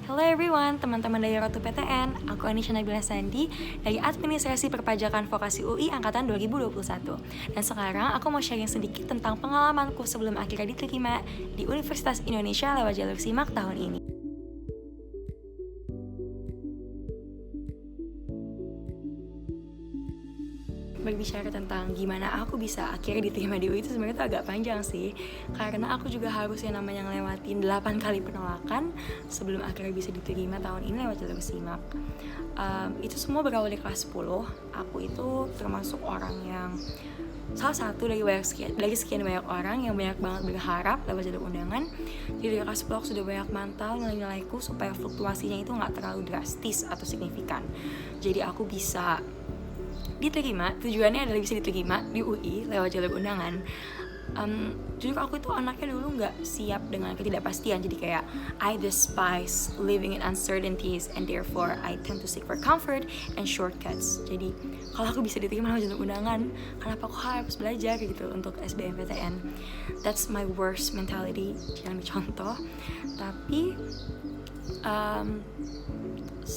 Hello everyone, teman-teman dari Rotu PTN. Aku Anisha Nabila Sandi dari Administrasi Perpajakan Vokasi UI Angkatan 2021. Dan sekarang aku mau sharing sedikit tentang pengalamanku sebelum akhirnya diterima di Universitas Indonesia lewat jalur SIMAK tahun ini. Berbicara tentang gimana aku bisa akhirnya diterima di UI itu sebenarnya tuh agak panjang sih, karena aku juga harus yang namanya ngelewatin 8 kali penolakan sebelum akhirnya bisa diterima tahun ini lewat jalur SIMAK. Itu semua berawal dari kelas 10. Aku itu termasuk orang yang salah satu dari sekian banyak orang yang banyak banget berharap lewat jalur undangan. Jadi dari kelas 10 aku sudah banyak mantau nilai-nilaiku supaya fluktuasinya itu gak terlalu drastis atau signifikan. Jadi aku bisa diterima, tujuannya adalah bisa diterima di UI lewat jalur undangan. Jujur aku itu anaknya dulu gak siap dengan ketidakpastian. Jadi kayak I despise living in uncertainties, and therefore I tend to seek for comfort and shortcuts. Jadi kalau aku bisa diterima lewat jalur undangan, kenapa aku harus belajar gitu untuk SBMPTN? That's my worst mentality yang dicontoh. Tapi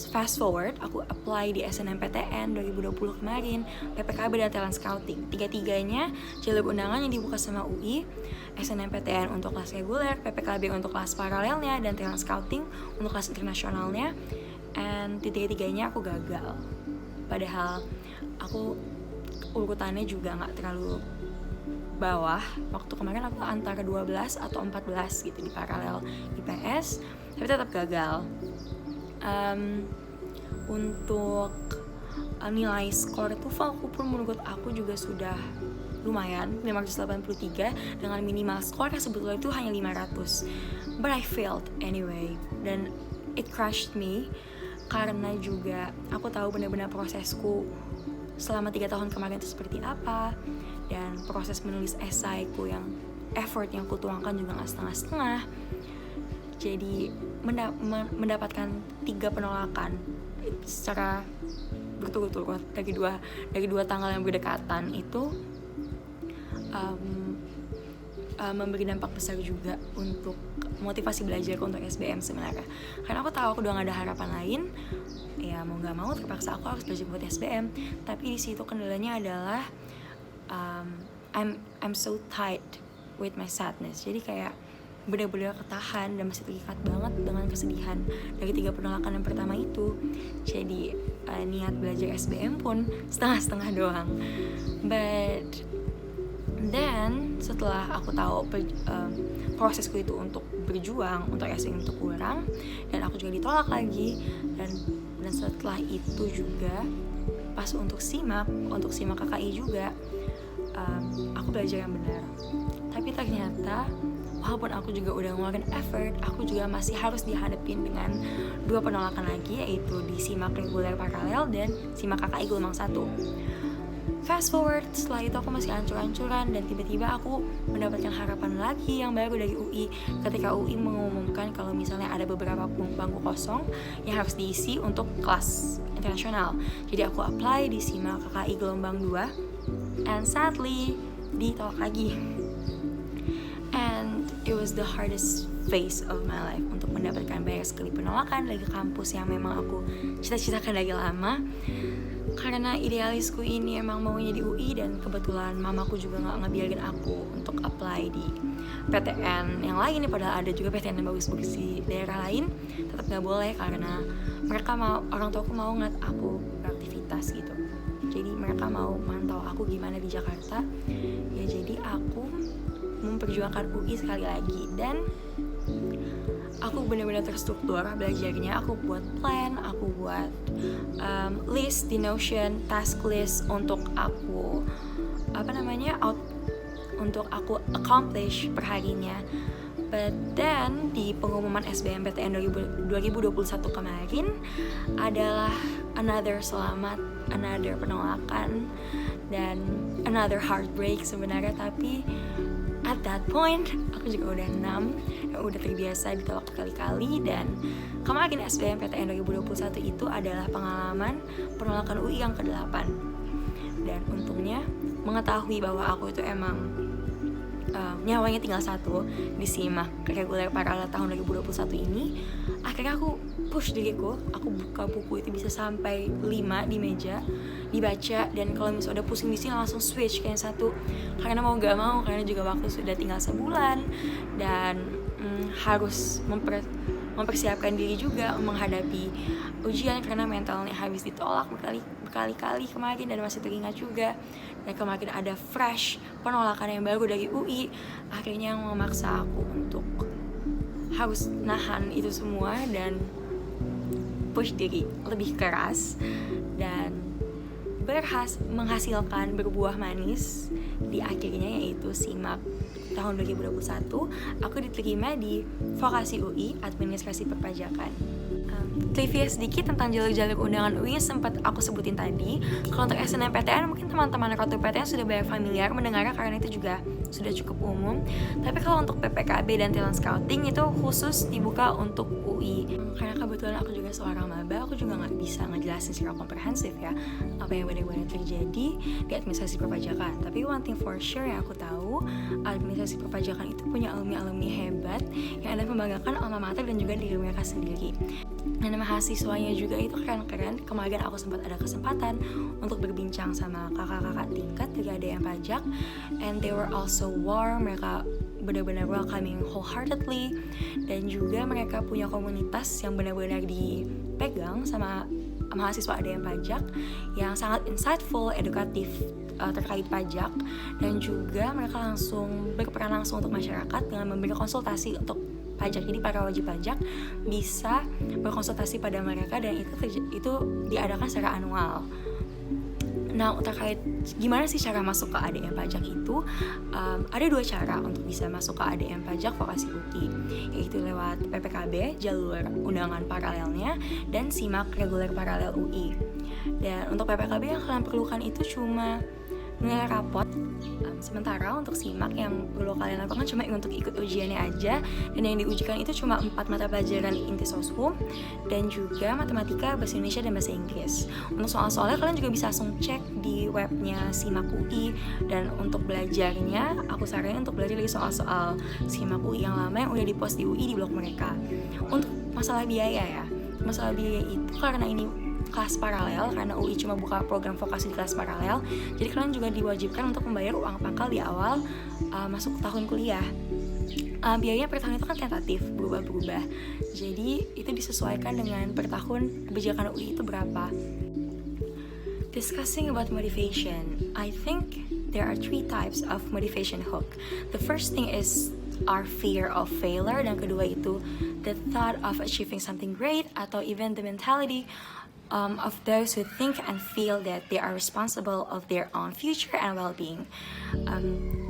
fast forward, aku apply di SNMPTN 2020 kemarin, PPKB dan talent scouting. Tiga-tiganya jalur undangan yang dibuka sama UI, SNMPTN untuk kelas reguler, PPKB untuk kelas paralelnya, dan talent scouting untuk kelas internasionalnya. And tiga-tiganya aku gagal. Padahal aku urutannya juga gak terlalu bawah. Waktu kemarin aku antara 12 atau 14 gitu di paralel IPS, tapi tetap gagal. Untuk nilai skor TOEFL pun menurut aku juga sudah lumayan, 583 dengan minimal skor yang sebetulnya itu hanya 500. But I failed anyway, dan it crushed me karena juga aku tahu benar-benar prosesku selama 3 tahun kemarin itu seperti apa, dan proses menulis esaiku yang effort yang kutuangkan juga gak setengah-setengah. Jadi mendapatkan 3 penolakan secara berturut-turut dari dua tanggal yang berdekatan itu memberi dampak besar juga untuk motivasi belajar untuk SBM sebenarnya. Karena aku tahu aku udah gak ada harapan lain, ya mau gak mau terpaksa aku harus belajar buat SBM. Tapi di situ kendalanya adalah I'm so tight with my sadness. Jadi kayak benar-benar ketahan dan masih terikat banget dengan kesedihan dari 3 penolakan yang pertama itu. Jadi niat belajar SBM pun setengah-setengah doang. But then setelah aku tahu prosesku itu untuk berjuang untuk SBM itu kurang, dan aku juga ditolak lagi, dan setelah itu juga pas untuk SIMAK KKI juga aku belajar yang benar. Tapi ternyata walaupun aku juga udah ngeluarin effort, aku juga masih harus dihadapin dengan 2 penolakan lagi, yaitu di SIMAK reguler paralel dan SIMAK KKI gelombang 1. Fast forward, setelah itu aku masih hancur-hancuran, dan tiba-tiba aku mendapatkan harapan lagi yang baru dari UI ketika UI mengumumkan kalau misalnya ada beberapa bangku kosong yang harus diisi untuk kelas internasional. Jadi aku apply di SIMAK KKI gelombang 2, and sadly ditolak lagi. And it was the hardest phase of my life untuk mendapatkan banyak sekali penolakan dari kampus yang memang aku cita-citakan dari lama. Karena idealisku ini emang maunya di UI, dan kebetulan mamaku juga gak ngebiarin aku untuk apply di PTN yang lain, padahal ada juga PTN yang bagus-bagus di daerah lain. Tetap gak boleh karena orang tuaku mau ngeliat aku beraktivitas gitu. Jadi mereka mau mantau aku gimana di Jakarta. Ya jadi aku memperjuangkan UI sekali lagi, dan aku benar-benar terstruktur belajarnya. Aku buat plan, aku buat list di Notion, task list untuk aku untuk aku accomplish perharinya. But then di pengumuman SBMPTN 2021 kemarin adalah another penolakan dan another heartbreak sebenarnya. Tapi at that point aku juga udah udah terbiasa ditolak berkali-kali, dan kemarin SBMPTN 2021 itu adalah pengalaman penolakan UI yang ke-8. Dan untungnya mengetahui bahwa aku itu emang nyawanya tinggal 1 di SIMAK reguler paralel tahun 2021 ini, akhirnya aku push diriku, aku buka buku itu bisa sampai 5 di meja dibaca, dan kalau misalnya udah pusing di sini langsung switch ke yang satu, karena mau gak mau, karena juga waktu sudah tinggal sebulan dan harus mempersiapkan diri juga menghadapi ujian, karena mentalnya habis ditolak berkali-kali kemarin dan masih teringat juga, dan kemarin ada fresh penolakan yang baru dari UI, akhirnya memaksa aku untuk harus nahan itu semua dan push diri lebih keras, dan menghasilkan berbuah manis di akhirnya, yaitu SIMAK tahun 2021 aku diterima di Vokasi UI Administrasi Perpajakan. Trivia sedikit tentang jalur-jalur undangan UI yang sempat aku sebutin tadi. Kalau untuk SNMPTN mungkin teman-teman Ratu PTN sudah banyak familiar mendengarnya karena itu juga sudah cukup umum. Tapi kalau untuk PPKB dan talent scouting itu khusus dibuka untuk UI. Karena kebetulan aku juga seorang maba, aku juga nggak bisa ngejelasin secara komprehensif ya apa yang benar-benar terjadi di administrasi perpajakan. Tapi one thing for sure yang aku tahu, administrasi perpajakan itu punya alumni-alumni hebat yang ada membanggakan alma mater dan juga diri mereka sendiri. Dan mahasiswanya juga itu keren-keren. Kemarin aku sempat ada kesempatan untuk berbincang sama kakak-kakak tingkat dari ADM Pajak, and they were also warm. Mereka benar-benar welcoming wholeheartedly, dan juga mereka punya komunitas yang benar-benar dipegang sama mahasiswa ADM Pajak yang sangat insightful, edukatif terkait pajak, dan juga mereka langsung berperan langsung untuk masyarakat dengan memberi konsultasi untuk pajak. Jadi para wajib pajak bisa berkonsultasi pada mereka, dan itu diadakan secara annual. Nah, terkait gimana sih cara masuk ke ADM Pajak itu, ada 2 cara untuk bisa masuk ke ADM Pajak Vokasi UI, yaitu lewat PPKB, jalur undangan paralelnya, dan SIMAK reguler paralel UI. Dan untuk PPKB yang kalian perlukan itu cuma nilai rapot. Sementara untuk SIMAK yang perlu kalian lakukan cuma untuk ikut ujiannya aja, dan yang diujikan itu cuma 4 mata pelajaran inti sosum dan juga matematika, bahasa Indonesia, dan bahasa Inggris. Untuk soal-soalnya kalian juga bisa langsung cek di webnya SIMAK UI, dan untuk belajarnya aku saranin untuk belajar dari soal-soal SIMAK UI yang lama yang udah dipost di UI di blog mereka. Untuk masalah biaya itu karena ini kelas paralel, karena UI cuma buka program vokasi di kelas paralel, jadi kalian juga diwajibkan untuk membayar uang pangkal di awal masuk tahun kuliah. Biayanya per tahun itu kan tentatif, berubah-berubah, jadi itu disesuaikan dengan per tahun kebijakan UI itu berapa. Discussing about motivation, I think there are 3 types of motivation hook. The first thing is our fear of failure, dan kedua itu the thought of achieving something great, atau even the mentality of those who think and feel that they are responsible of their own future and well-being.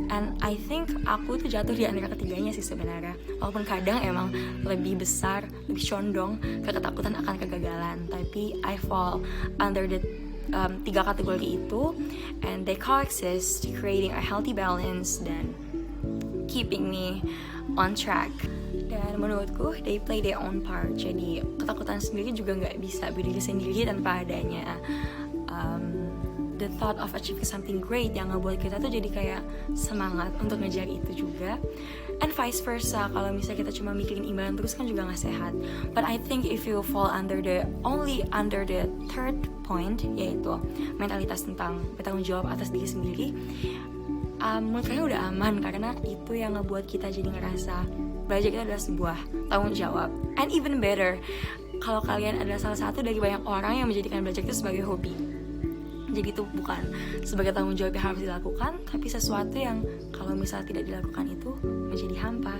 And I think aku tuh jatuh di antara ketiganya sih sebenarnya. Walaupun kadang emang lebih besar, lebih condong ke ketakutan akan kegagalan, tapi I fall under the 3 kategori itu, and they coexist, creating a healthy balance dan keeping me on track. Dan menurutku they play their own part. Jadi ketakutan sendiri juga nggak bisa berdiri sendiri tanpa adanya the thought of achieving something great yang ngebuat kita tuh jadi kayak semangat untuk ngejar itu juga. And vice versa, kalau misalnya kita cuma mikirin imbalan terus kan juga nggak sehat. But I think if you fall under the third point, yaitu mentalitas tentang bertanggung jawab atas diri sendiri, menurut saya udah aman, karena itu yang ngebuat kita jadi ngerasa belajar itu adalah sebuah tanggung jawab. And even better, kalau kalian adalah salah satu dari banyak orang yang menjadikan belajar itu sebagai hobi. Jadi itu bukan sebagai tanggung jawab yang harus dilakukan, tapi sesuatu yang kalau misalnya tidak dilakukan itu menjadi hampa.